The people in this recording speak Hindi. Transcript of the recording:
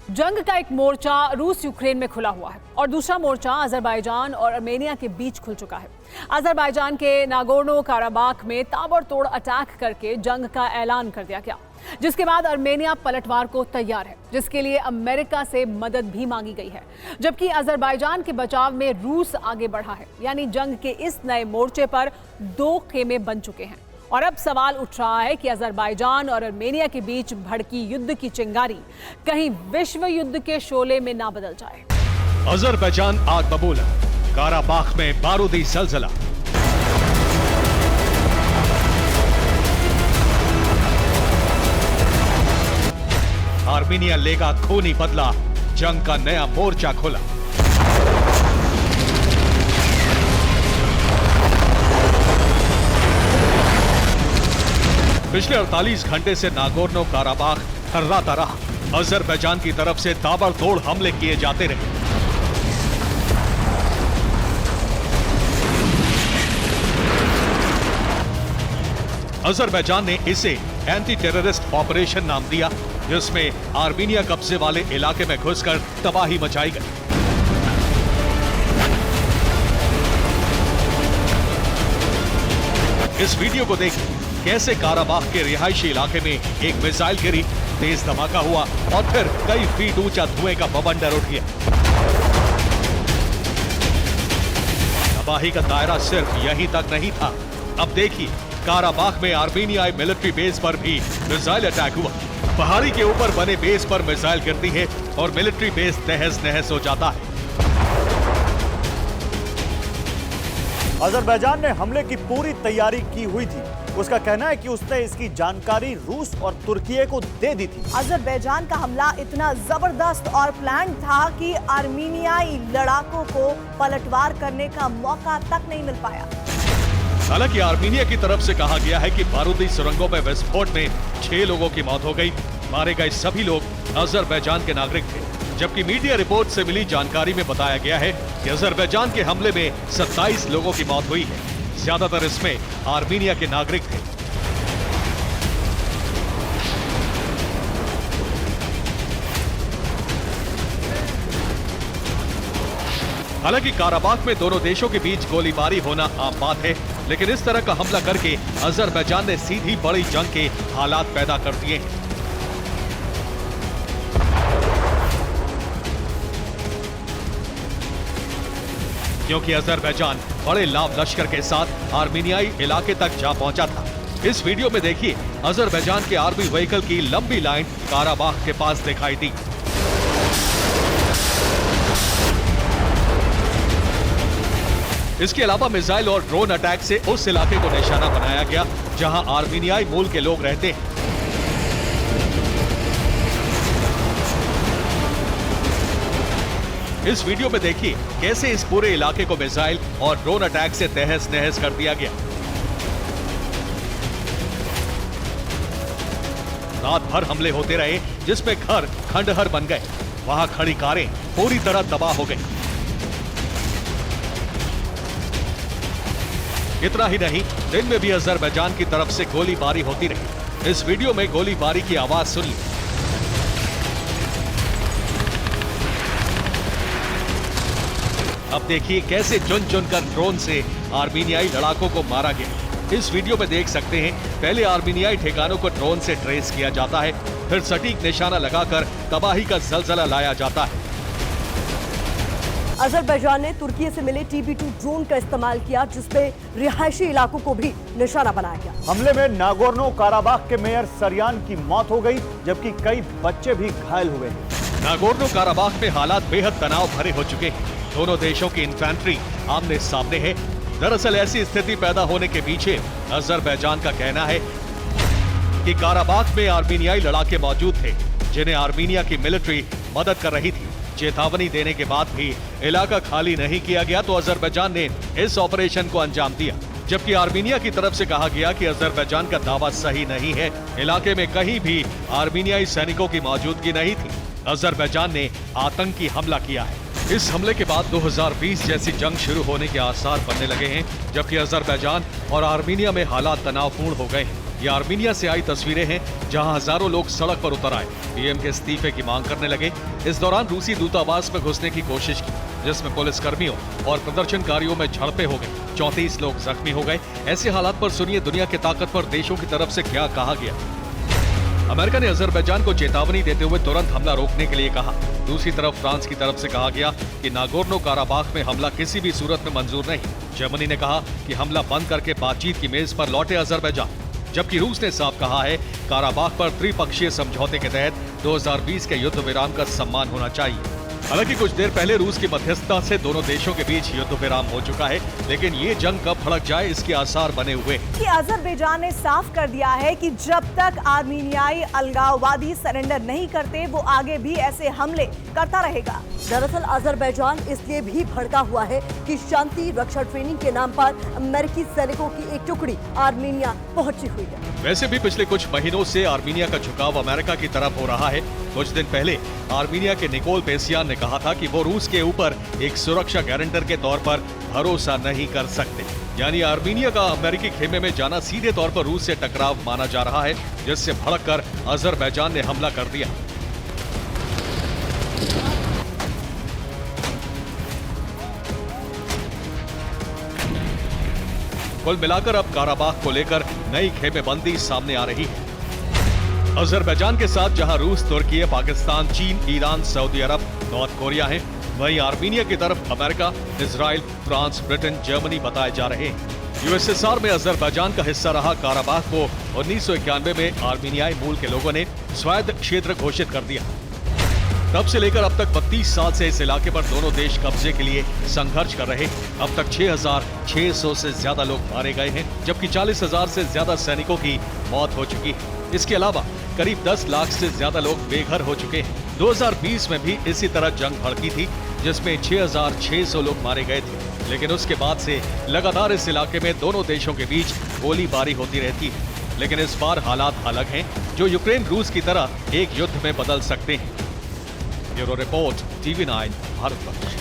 जंग का एक मोर्चा रूस यूक्रेन में खुला हुआ है और दूसरा मोर्चा अजरबैजान और आर्मेनिया के बीच खुल चुका है। अजरबैजान के नागोर्नो काराबाख में ताबड़तोड़ अटैक करके जंग का ऐलान कर दिया गया, जिसके बाद आर्मेनिया पलटवार को तैयार है, जिसके लिए अमेरिका से मदद भी मांगी गई है। जबकि अजरबैजान के बचाव में रूस आगे बढ़ा है। यानी जंग के इस नए मोर्चे पर दो खेमे बन चुके हैं और अब सवाल उठ रहा है कि अजरबैजान और आर्मेनिया के बीच भड़की युद्ध की चिंगारी कहीं विश्व युद्ध के शोले में ना बदल जाए। अजरबैजान आग बबूला, काराबाख में बारूदी जलजला। आर्मेनिया लेगा खूनी बदला, जंग का नया मोर्चा खुला। पिछले 48 घंटे से नागोर्नो काराबाख थर्राता रहा। अजरबैजान की तरफ से ताबड़तोड़ हमले किए जाते रहे। अजरबैजान ने इसे एंटी टेररिस्ट ऑपरेशन नाम दिया, जिसमें आर्मेनिया कब्जे वाले इलाके में घुसकर तबाही मचाई गई। इस वीडियो को देखिए, कैसे काराबाख के रिहायशी इलाके में एक मिसाइल गिरी, तेज धमाका हुआ और फिर कई फीट ऊंचा धुएं का बवंडर उठ गया। तबाही का दायरा सिर्फ यहीं तक नहीं था। अब देखिए, काराबाख में आर्मेनियाई मिलिट्री बेस पर भी मिसाइल अटैक हुआ। पहाड़ी के ऊपर बने बेस पर मिसाइल गिरती है और मिलिट्री बेस तहस नहस हो जाता है। अजरबैजान ने हमले की पूरी तैयारी की हुई थी। उसका कहना है कि उसने इसकी जानकारी रूस और तुर्की को दे दी थी। अजरबैजान का हमला इतना जबरदस्त और प्लान था कि आर्मेनियाई लड़ाकों को पलटवार करने का मौका तक नहीं मिल पाया। हालांकि आर्मेनिया की तरफ से कहा गया है कि बारूदी सुरंगों में विस्फोट में 6 लोगों की मौत हो गई। मारे गए सभी लोग अजरबैजान के नागरिक थे, जबकि मीडिया रिपोर्ट से मिली जानकारी में बताया गया है कि अजरबैजान के हमले में 27 लोगों की मौत हुई है। ज्यादातर इसमें आर्मेनिया के नागरिक थे। हालांकि काराबाख में दोनों देशों के बीच गोलीबारी होना आम बात है, लेकिन इस तरह का हमला करके अजरबैजान ने सीधी बड़ी जंग के हालात पैदा कर दिए हैं। क्योंकि अजरबैजान बड़े लाभ लश्कर के साथ आर्मेनियाई इलाके तक जा पहुंचा था। इस वीडियो में देखिए, अजरबैजान के आर्मी व्हीकल की लंबी लाइन काराबाख के पास दिखाई दी। इसके अलावा मिसाइल और ड्रोन अटैक से उस इलाके को निशाना बनाया गया जहां आर्मेनियाई मूल के लोग रहते हैं। इस वीडियो में देखिए कैसे इस पूरे इलाके को मिसाइल और ड्रोन अटैक से तहस नहस कर दिया गया। रात भर हमले होते रहे, जिसमें घर खंडहर बन गए। वहां खड़ी कारें पूरी तरह तबाह हो गई। इतना ही नहीं, दिन में भी अजरबैजान की तरफ से गोलीबारी होती रही। इस वीडियो में गोलीबारी की आवाज सुन ली। अब देखिए कैसे चुन चुनकर ड्रोन से आर्मेनियाई लड़ाकों को मारा गया। इस वीडियो में देख सकते हैं, पहले आर्मेनियाई ठिकानों को ड्रोन से ट्रेस किया जाता है, फिर सटीक निशाना लगाकर तबाही का जलजला लाया जाता है। अजरबैजान ने तुर्की से मिले TB2 ड्रोन का इस्तेमाल किया, जिसमें रिहायशी इलाकों को भी निशाना बनाया गया। हमले में नागोर्नो काराबाख के मेयर सरयान की मौत हो गई, जबकि कई बच्चे भी घायल हुए हैं। नागोर्नो काराबाख में हालात बेहद तनाव भरे हो चुके हैं। दोनों देशों की इन्फेंट्री आमने सामने है। दरअसल ऐसी स्थिति पैदा होने के पीछे अजरबैजान का कहना है कि काराबाख में आर्मेनियाई लड़ाके मौजूद थे, जिन्हें आर्मेनिया की मिलिट्री मदद कर रही थी। चेतावनी देने के बाद भी इलाका खाली नहीं किया गया, तो अजरबैजान ने इस ऑपरेशन को अंजाम दिया। जबकि आर्मेनिया की तरफ से कहा गया कि अजरबैजान का दावा सही नहीं है, इलाके में कहीं भी आर्मेनियाई सैनिकों की मौजूदगी नहीं थी। अजरबैजान ने आतंकी हमला किया है। इस हमले के बाद 2020 जैसी जंग शुरू होने के आसार बनने लगे हैं, जबकि अजरबैजान और आर्मेनिया में हालात तनावपूर्ण हो गए हैं। ये आर्मीनिया से आई तस्वीरें हैं, जहां हजारों लोग सड़क पर उतर आए, पीएम के इस्तीफे की मांग करने लगे। इस दौरान रूसी दूतावास में घुसने की कोशिश की, जिसमें पुलिसकर्मियों और प्रदर्शनकारियों में झड़पें हो गई। 34 लोग जख्मी हो गए। ऐसे हालात पर सुनिए दुनिया के ताकतवर देशों की तरफ से क्या कहा गया। अमेरिका ने अजरबैजान को चेतावनी देते हुए तुरंत हमला रोकने के लिए कहा। दूसरी तरफ फ्रांस की तरफ से कहा गया कि नागोर्नो काराबाख में हमला किसी भी सूरत में मंजूर नहीं। जर्मनी ने कहा कि हमला बंद करके बातचीत की मेज पर लौटे अजरबैजान, जबकि रूस ने साफ कहा है काराबाख पर त्रिपक्षीय समझौते के तहत 2020 के युद्ध विराम का सम्मान होना चाहिए। हालांकि कुछ देर पहले रूस की मध्यस्थता से दोनों देशों के बीच युद्ध विराम हो चुका है, लेकिन ये जंग कब भड़क जाए इसके आसार बने हुए हैं। कि अजरबैजान ने साफ कर दिया है कि जब तक आर्मीनियाई अलगाववादी सरेंडर नहीं करते वो आगे भी ऐसे हमले करता रहेगा। दरअसल अजरबैजान इसलिए भी भड़का हुआ है कि शांति रक्षा ट्रेनिंग के नाम पर अमेरिकी सैनिकों की एक टुकड़ी आर्मीनिया पहुंची हुई है। वैसे भी पिछले कुछ महीनों से आर्मीनिया का झुकाव अमेरिका की तरफ हो रहा है। कुछ दिन पहले आर्मीनिया के निकोल पेसियान ने कहा था कि वो रूस के ऊपर एक सुरक्षा गारंटर के तौर पर भरोसा नहीं कर सकते। यानी आर्मीनिया का अमेरिकी खेमे में जाना सीधे तौर पर रूस से टकराव माना जा रहा है, जिससे भड़ककर अजरबैजान ने हमला कर दिया। कुल मिलाकर अब काराबाख को लेकर नई खेमेबंदी सामने आ रही है। अजरबैजान के साथ जहां रूस, तुर्की, पाकिस्तान, चीन, ईरान, सऊदी अरब, नॉर्थ कोरिया हैं, वहीं आर्मीनिया की तरफ America, Israel, France, Britain, Germany बताए जा रहे हैं। यूएसएसआर में अजरबैजान का हिस्सा रहा काराबाख को 1991 में आर्मीनियाई मूल के लोगों ने स्वायत्त क्षेत्र घोषित कर दिया। तब से लेकर अब तक 32 साल से इस इलाके पर दोनों देश कब्जे के लिए संघर्ष कर रहे। अब तक 6,600 से ज्यादा लोग मारे गए हैं, जबकि 40,000 से ज्यादा सैनिकों की मौत हो चुकी है। इसके अलावा करीब 10 लाख से ज्यादा लोग बेघर हो चुके हैं। 2020 में भी इसी तरह जंग भड़की थी, जिसमें 6,600 लोग मारे गए थे। लेकिन उसके बाद से लगातार इस इलाके में दोनों देशों के बीच गोलीबारी होती रहती है। लेकिन इस बार हालात अलग हैं, जो यूक्रेन रूस की तरह एक युद्ध में बदल सकते हैं। Bureau report, TV9 Bharatvarsh.